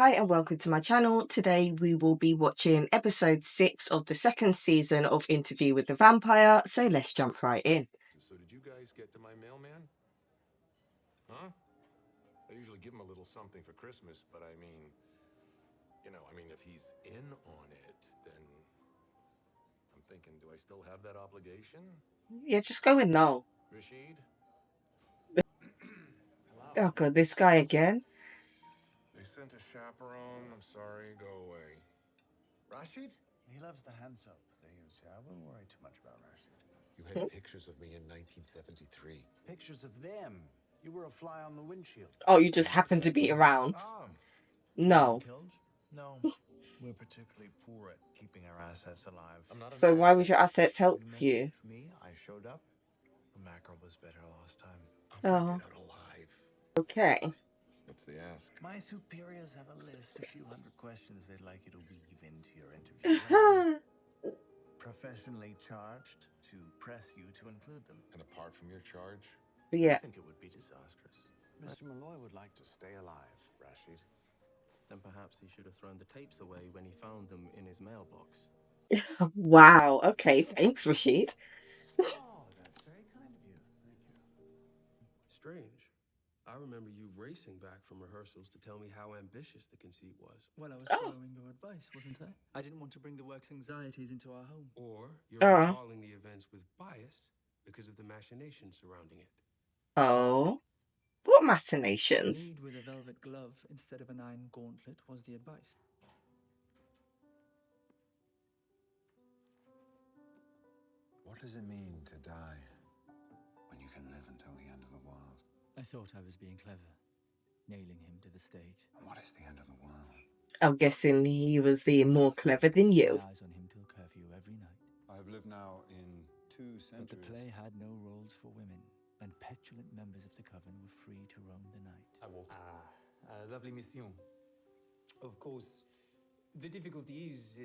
Hi and welcome to my channel. Today we will be watching episode 6 of the second season of Interview with the Vampire, so let's jump right in. So did you guys get to my mailman? Huh? I usually give him a little something for Christmas, but I mean, if he's in on it, then I'm thinking, do I still have that obligation? Yeah, just go with no. Rashid? Oh god, this guy again. They sent a chaperone. I'm sorry, go away. Rashid? He loves the hand soap they use here. I wouldn't worry too much about Rashid. You had pictures of me in 1973. Pictures of them. You were a fly on the windshield. Oh, you just happen to be around. No. Killed? No. We're particularly poor at keeping our assets alive. I'm not So why would your assets help you? Me, I showed up. The mackerel was better last time. Oh. Get out alive. Okay. What's the ask? My superiors have a list, a few hundred questions they'd like you to weave into your interview. Professionally charged to press you to include them. And apart from your charge? Yeah. I think it would be disastrous. Mr. Molloy would like to stay alive, Rashid. Then perhaps he should have thrown the tapes away when he found them in his mailbox. Wow. Okay. Thanks, Rashid. Oh, that's very kind of you. Thank you. Strange. I remember you racing back from rehearsals to tell me how ambitious the conceit was. Well, I was following your advice, wasn't I? I didn't want to bring the work's anxieties into our home. Or you're Oh. recalling the events with bias because of the machinations surrounding it. Oh. What machinations? Lead with a velvet glove instead of an iron gauntlet was the advice. What does it mean to die when you can live until the end of the world? I thought I was being clever, nailing him to the stage. And what is the end of the world? I'm guessing he was being more clever than you. Eyes on him till curfew every night. I have lived now in 2 centuries. But the play had no roles for women, and petulant members of the coven were free to roam the night. Lovely mission. Of course, the difficulty is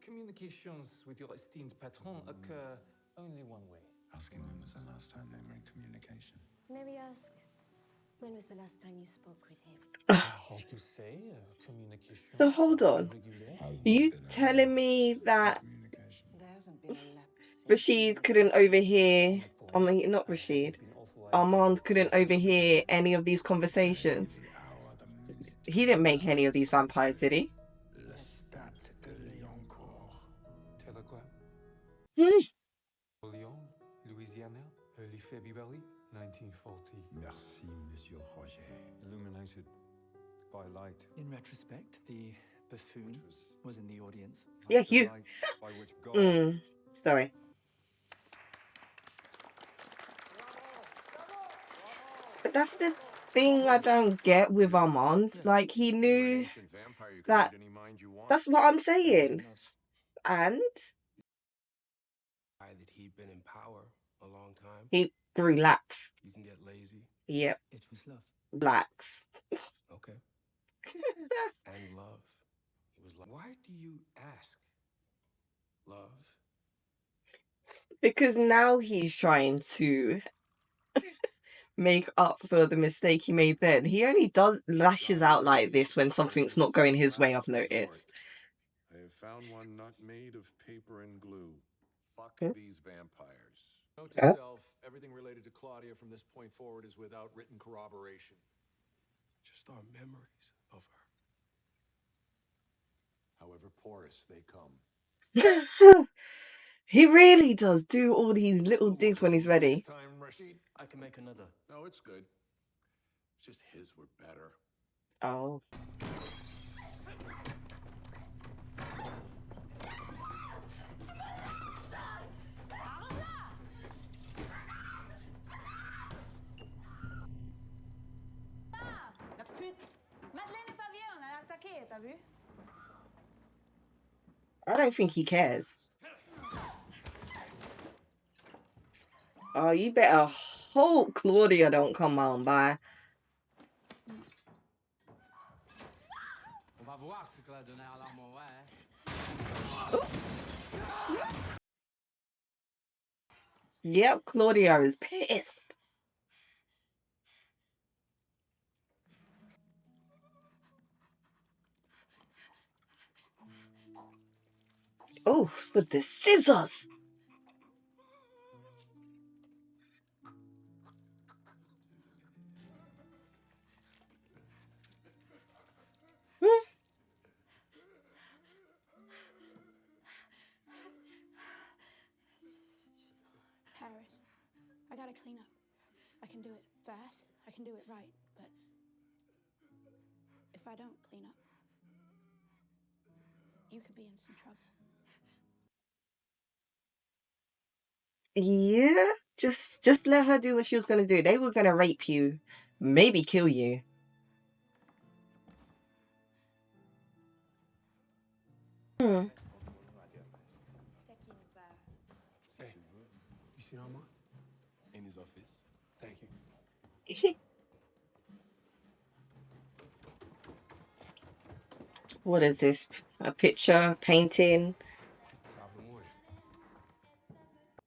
communications with your esteemed patron occur only one way. Asking when was the last time they were in communication? Maybe ask, when was the last time you spoke with him? How to say communication? So hold on. Are you telling me that There hasn't been a lapse. Rashid couldn't overhear, not Rashid, Armand couldn't overhear any of these conversations? He didn't make any of these vampires, did he? Lestat de Lyoncourt. Telegram. Lyon, Louisiana, early February 1940. Merci, Monsieur Roger. Illuminated by light. In retrospect, the buffoon was in the audience. Yeah, The you. light by which God Sorry. But that's the thing I don't get with Armand. Like, he knew that. That's what I'm saying. And That he'd been in power a long time. he grew lax. You can get lazy. Yep. It was love. Lax. Okay. And love. He was like, why do you ask? Love. Because now he's trying to make up for the mistake he made then. He only lashes out like this when something's not going his way, I've noticed. I have found one not made of paper and glue. Fuck these vampires. Note to self, everything related to Claudia from this point forward is without written corroboration. Just our memories of her. However porous they come. He really does do all these little digs when he's ready. Time, Rashid? I can make another. No, it's good. It's just his were better. Oh. La pute! Madeleine n'est pas vieille, on a attaqué, t'as vu? I don't think he cares. Oh, you better hope Claudia don't come on by. On va voir ce que la donner à l'armoire. Yep, Claudia is pissed. Oh, with the scissors. Paris. I gotta clean up. I can do it fast. I can do it right. But if I don't clean up, you could be in some trouble. Yeah, just let her do what she was gonna do. They were gonna rape you, maybe kill you. Hmm. Hey, you see Armand? In his office. Thank you. What is this? A picture, painting? Top of the morning.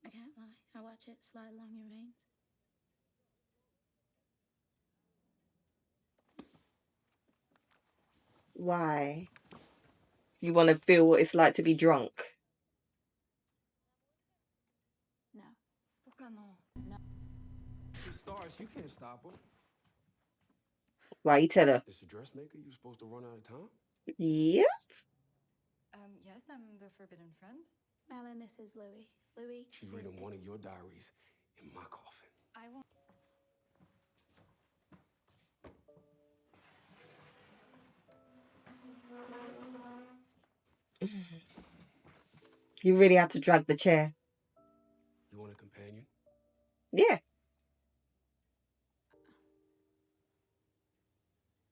I can't lie. I watch it slide along your veins. Why? You want to feel what it's like to be drunk? No. Pourquoi non? No. She stars, you can't stop her. Why you tell her? Is the dressmaker you supposed to run out of town? Yep. Yes, I'm the forbidden friend. Malin, this is Louis. Louis. She's reading one of your diaries in my coffin. I won't. You really had to drag the chair. You want a companion? Yeah.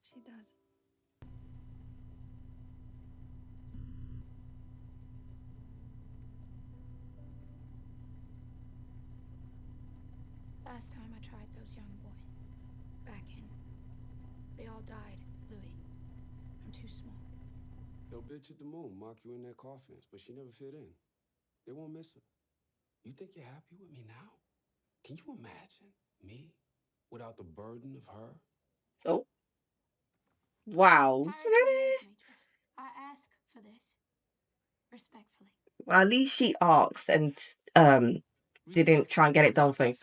She does. Last time I tried those young boys. Back in. They all died, Louis. I'm too small. They'll bitch at the moon, mark you in their coffins, but she never fit in. They won't miss her. You think you're happy with me now? Can you imagine me without the burden of her? Oh. Wow. Paris, please, Matra. I ask for this. Respectfully. Well, at least she asked and didn't try and get it done for you.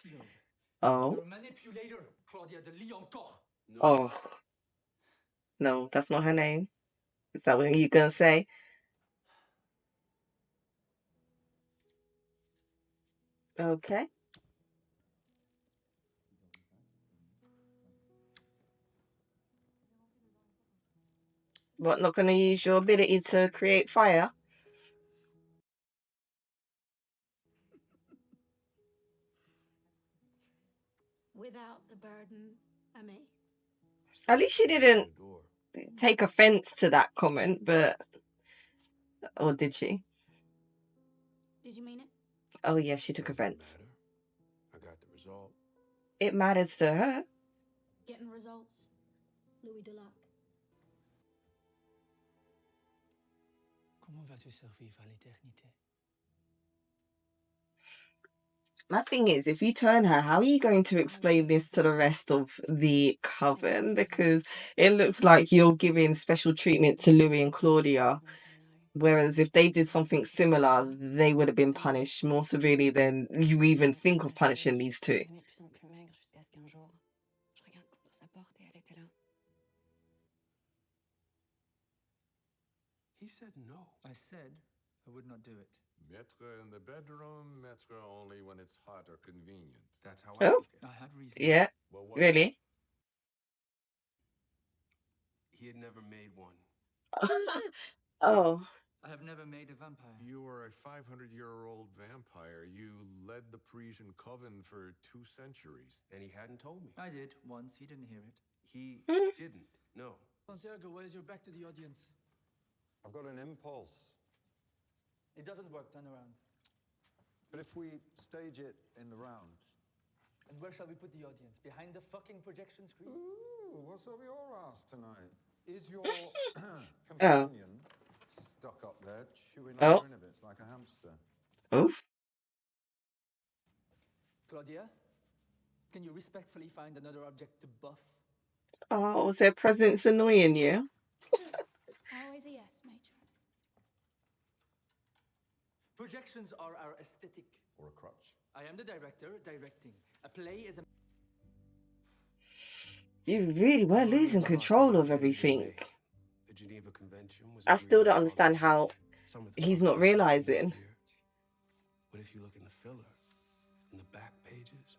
Oh. Le manipulator, Claudia de lit encore. No. Oh. No, that's not her name. Is that what you're gonna say? Okay. What, not gonna use your ability to create fire? Without the burden of me. At least she didn't The door. take offense to that comment, but or did she? Did you mean it? Oh yeah, she took Doesn't offense. matter. I got the result. It matters to her. Getting results. Louis Delac. Comment vas-tu survivre à l'éternité? My thing is, if you turn her, how are you going to explain this to the rest of the coven? Because it looks like you're giving special treatment to Louis and Claudia. Whereas if they did something similar, they would have been punished more severely than you even think of punishing these two. He said no. I said I would not do it. Maître in the bedroom, maître only when it's hot or convenient. That's how I Oh, took it. I had reasons. yeah, Well, what? really? He had never made one. Oh, I have never made a vampire. You were a 500-year-old vampire. You led the Parisian coven for 2 centuries. And he hadn't told me. I did once. He didn't hear it. He didn't. No. Santiago, where's your back to the audience? I've got an impulse. It doesn't work, turn around. But if we stage it in the round. And where shall we put the audience? Behind the fucking projection screen? Ooh, what's up your ass tonight? Is your companion stuck up there chewing on your innards like a hamster? oof. Claudia, can you respectfully find another object to buff? Oh, was their presence annoying you? Always a yes, Matra. Projections are our aesthetic. Or a crutch. I am the director, directing. A play is a... You really were losing control of everything. The Geneva Convention was I still agreed don't on understand August how 2nd. Some of the he's not complications were realizing. next year. But if you look in the filler, in the back pages,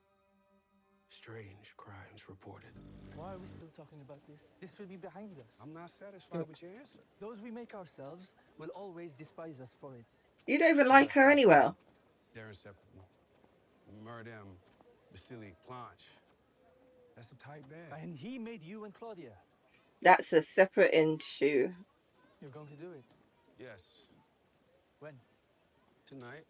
strange crimes reported. Why are we still talking about this? This should be behind us. I'm not satisfied with your answer. Those we make ourselves will always despise us for it. You don't even like her anyway. They're inseparable. Murdem, Basili, Planche. That's a tight band. And he made you and Claudia. That's a separate issue. You're going to do it. Yes. When? Tonight.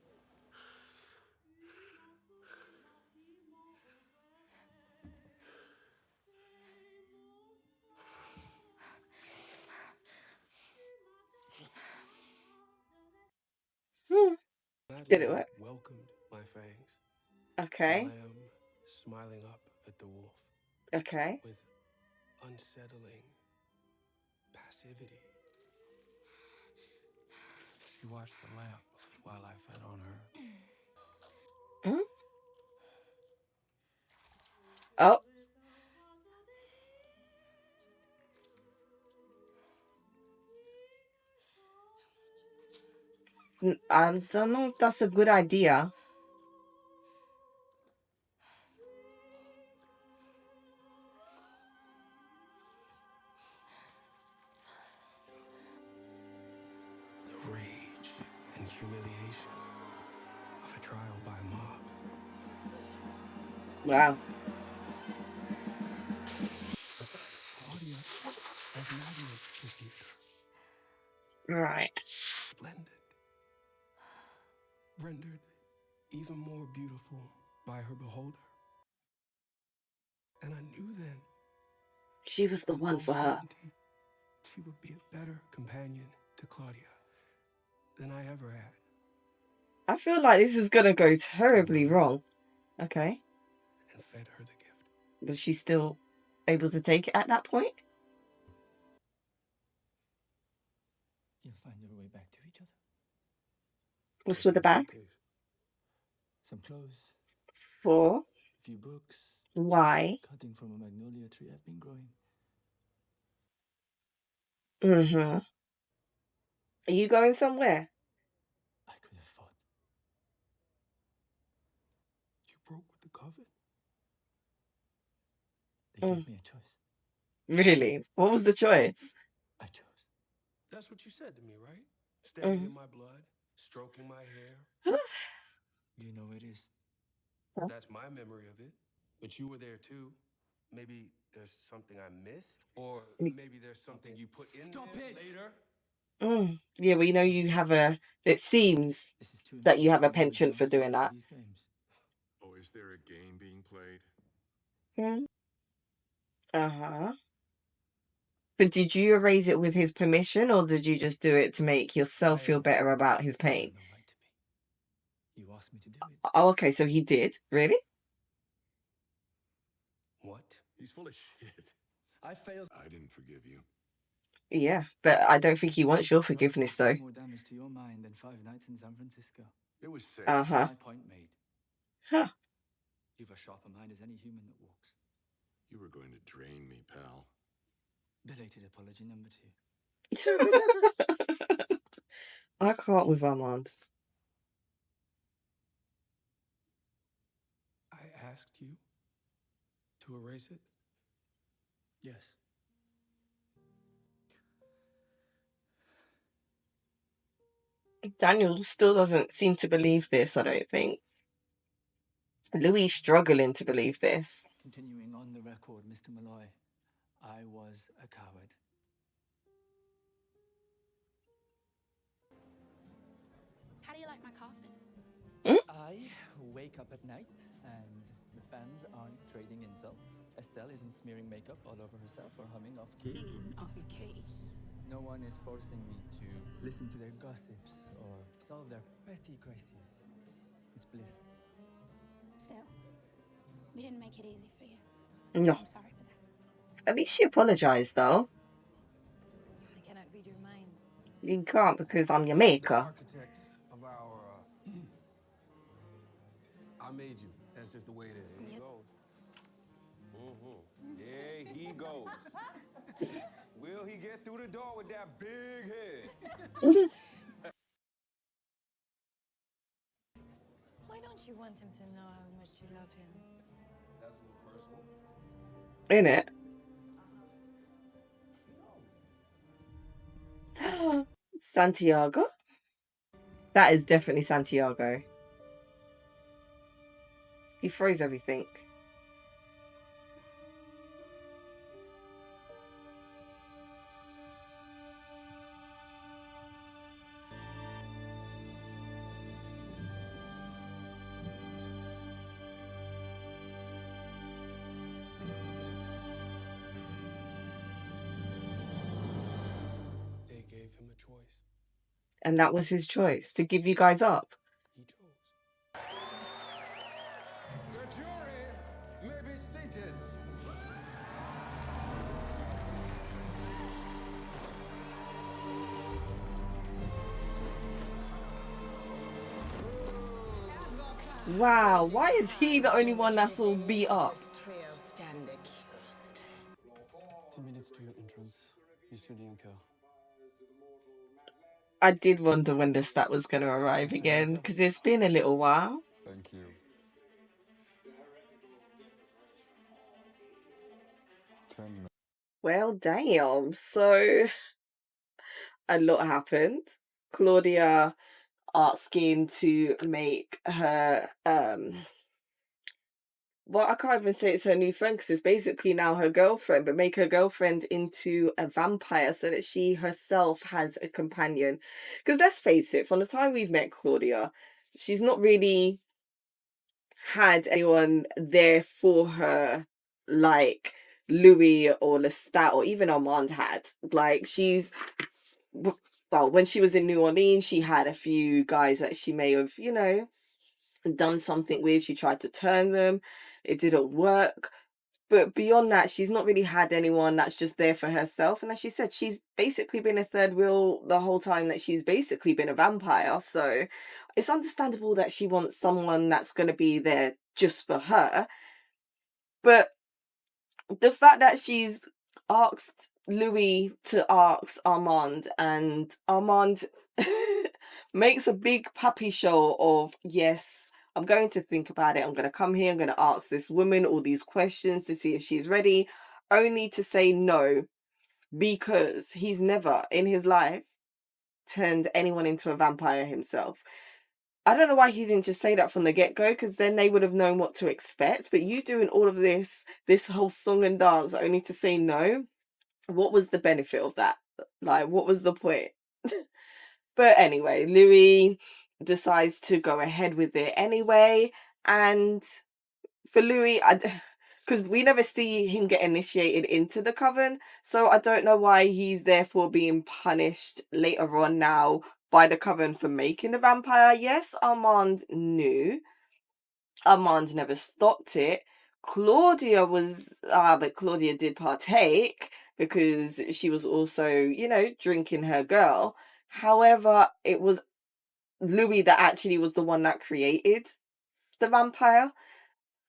Did it work? Welcomed my fangs. Okay. The lamb smiling up at the wolf. Okay. With unsettling passivity. She watched the lamp while I fed on her. Hmm? Oh. I don't know if that's a good idea. The rage and humiliation of a trial by mob. Wow. Claudia has magnet beneath her. Right. Splendid. Rendered even more beautiful by her beholder. And I knew then She was the one for her. she would be a better companion to Claudia than I ever had. I feel like this is gonna go terribly wrong. Okay. And fed her the gift. Was she still able to take it at that point? You'll find your way back to each other. What's with the bag? Some clothes. For? A few books. Why? Cutting from a magnolia tree I've been growing. Mm-hmm. Are you going somewhere? I could have fought. You broke with the coven? They gave me a choice. Really? What was the choice? I chose. That's what you said to me, right? Standing in my blood, stroking my hair. You know it is. That's my memory of it. But you were there too. Maybe there's something I missed, or maybe there's something you put in there later. Yeah, well, you know, you have a. It seems that you have a penchant for doing that. These games. Oh, is there a game being played? Uh-huh. But did you erase it with his permission, or did you just do it to make yourself feel better about his pain? No right to be. You asked me to do it. Oh, okay, so he did. Really? What? He's full of shit. I failed. I didn't forgive you. Yeah, but I don't think he wants your forgiveness, though. More damage to your mind than 5 nights in San Francisco. It was safe. Uh-huh. My point made. Huh. You've as sharp a mind as any human that walks. You were going to drain me, pal. Belated apology number 2. I can't with Armand. I asked you to erase it? Yes. Daniel still doesn't seem to believe this, I don't think. Louis struggling to believe this. Continuing on the record, Mr. Molloy, I was a coward. How do you like my coffin? I wake up at night and the fans aren't trading insults. Estelle isn't smearing makeup all over herself or humming off key. Singing off key. No one is forcing me to Listen to their gossips or solve their petty crises. It's bliss. Still, we didn't make it easy for you. No. I'm sorry for that. At least she apologized, though. I cannot read your mind. You can't because I'm your maker. Architects of our made you. That's just the way it is. Here he Yes. goes. There he goes. Will he get through the door with that big head? Why don't you want him to know how much you love him? That's a little personal. In it. Santiago? That is definitely Santiago. He throws everything. They gave him a choice. And that was his choice, to give you guys up. He chose. The jury may be seated. Wow, why is he the only one that's all beat up? Stand accused. 10 minutes to your entrance, Monsieur Liancourt. I did wonder when the stat was going to arrive again, because it's been a little while. Thank you. 10 minutes. Well, damn. So, a lot happened. Claudia asking to make her, well, I can't even say it's her new friend because it's basically now her girlfriend, but make her girlfriend into a vampire so that she herself has a companion. Because let's face it, from the time we've met Claudia, she's not really had anyone there for her like Louis or Lestat or even Armand had. Like, well, when she was in New Orleans, she had a few guys that she may have, done something with. She tried to turn them, it didn't work. But beyond that, she's not really had anyone that's just there for herself. And as she said, she's basically been a third wheel the whole time that she's basically been a vampire. So it's understandable that she wants someone that's going to be there just for her. But the fact that she's asked Louis to ask Armand, and Armand makes a big puppy show of, yes, I'm going to think about it. I'm going to come here. I'm going to ask this woman all these questions to see if she's ready, only to say no, because he's never in his life turned anyone into a vampire himself. I don't know why he didn't just say that from the get-go, because then they would have known what to expect. But you doing all of this whole song and dance only to say no, what was the benefit of that? Like, what was the point? But anyway, Louis decides to go ahead with it anyway. And for Louis, because we never see him get initiated into the coven, so I don't know why he's therefore being punished later on now by the coven for making the vampire. Yes, Armand knew. Armand never stopped it. Claudia was, but Claudia did partake because she was also, drinking her girl. However, it was Louis that actually was the one that created the vampire.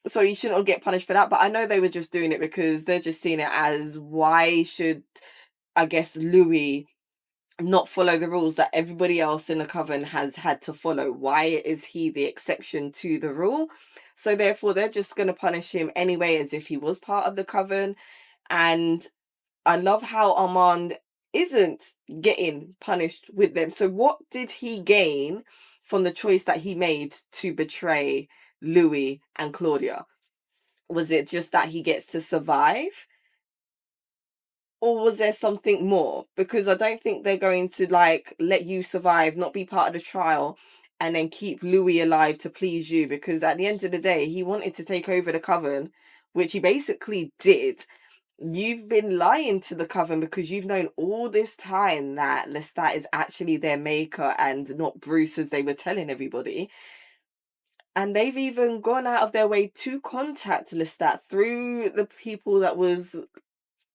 So he shouldn't get punished for that. But I know they were just doing it because they're just seeing it as, why should, I guess, Louis not follow the rules that everybody else in the coven has had to follow? Why is he the exception to the rule? So therefore, they're just going to punish him anyway, as if he was part of the coven. And I love how Armand isn't getting punished with them. So what did he gain from the choice that he made to betray Louis and Claudia? Was it just that he gets to survive? Or was there something more? Because I don't think they're going to let you survive, not be part of the trial, and then keep Louis alive to please you. Because at the end of the day, he wanted to take over the coven, which he basically did. You've been lying to the coven because you've known all this time that Lestat is actually their maker and not Bruce, as they were telling everybody. And they've even gone out of their way to contact Lestat through the people that was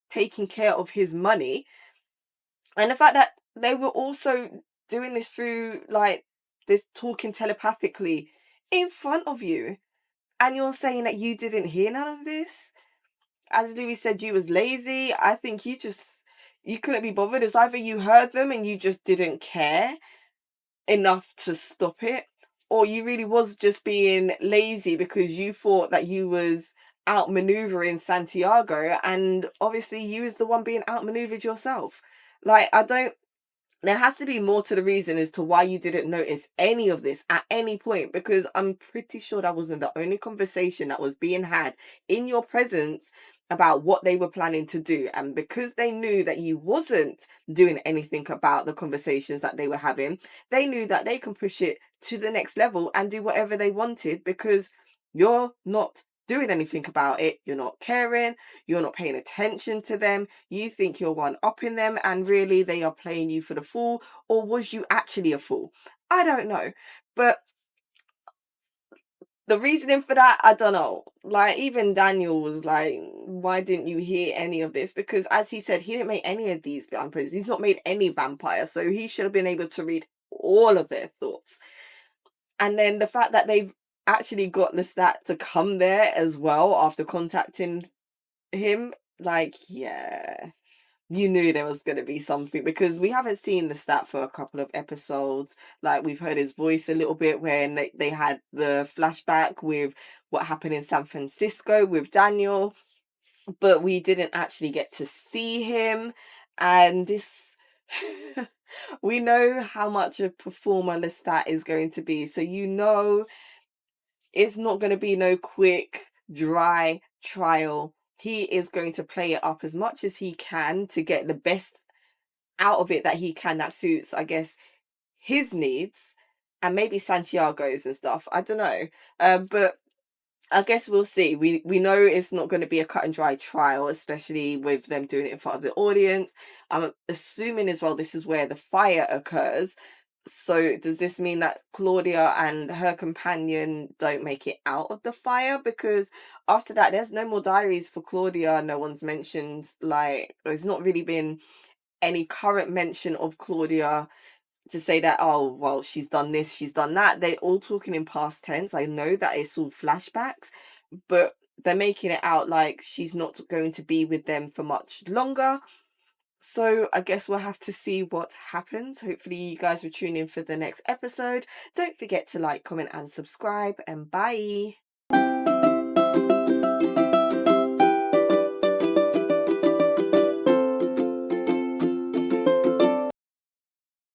taking care of his money. And the fact that they were also doing this through this talking telepathically in front of you. And you're saying that you didn't hear none of this? As Louis said, you was lazy. I think you couldn't be bothered. It's either you heard them and you just didn't care enough to stop it, or you really was just being lazy because you thought that you was outmaneuvering Santiago, and obviously you was the one being outmaneuvered yourself. Like, there has to be more to the reason as to why you didn't notice any of this at any point, because I'm pretty sure that wasn't the only conversation that was being had in your presence about what they were planning to do. And because they knew that you wasn't doing anything about the conversations that they were having, they knew that they can push it to the next level and do whatever they wanted, because you're not doing anything about it. You're not caring, you're not paying attention to them, you think you're one upping them, and really they are playing you for the fool. Or was you actually a fool? I don't know. But the reasoning for that, I don't know. Like, even Daniel was like, why didn't you hear any of this? Because as he said, he didn't make any of these vampires. He's not made any vampires, so he should have been able to read all of their thoughts. And then the fact that they've actually got Lestat to come there as well after contacting him, like, yeah, you knew there was going to be something, because we haven't seen Lestat for a couple of episodes. Like, we've heard his voice a little bit when they had the flashback with what happened in San Francisco with Daniel, but we didn't actually get to see him. And this we know how much a performer Lestat is going to be, so you know it's not going to be no quick dry trial. He is going to play it up as much as he can to get the best out of it that he can, that suits, I guess, his needs, and maybe Santiago's and stuff. I don't know. But I guess we'll see. We know it's not going to be a cut and dry trial, especially with them doing it in front of the audience. I'm assuming as well this is where the fire occurs. So does this mean that Claudia and her companion don't make it out of the fire? Because after that, there's no more diaries for Claudia. No one's mentioned, like, there's not really been any current mention of Claudia to say that, oh, well, she's done this, she's done that. They're all talking in past tense. I know that it's all flashbacks, but they're making it out like she's not going to be with them for much longer. So I guess we'll have to see what happens. Hopefully you guys will tune in for the next episode. Don't forget to like, comment and subscribe, and bye.